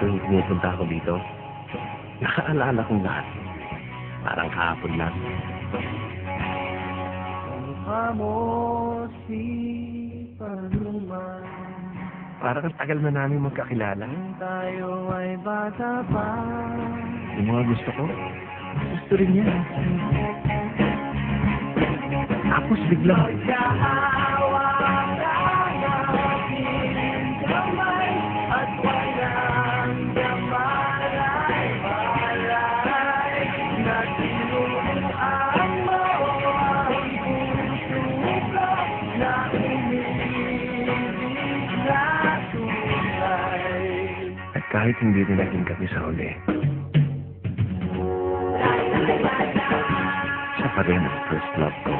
tuwing pumupunta ako dito, nakaalala kong lahat. Parang kahapon lang. Mukha mo si Panuman. Parang ang tagal na namin magkakilala. Tayo ay bata pa. Yung mga gusto ko, gusto rin niya. Tapos biglang, Magkaawa ka natin kamay at walang kamalay-malay na tinuruan mo ang puso ko na umiibig na tunay. at kahit hindi rin naging kami sa uli, siya pa rin ang first love ko.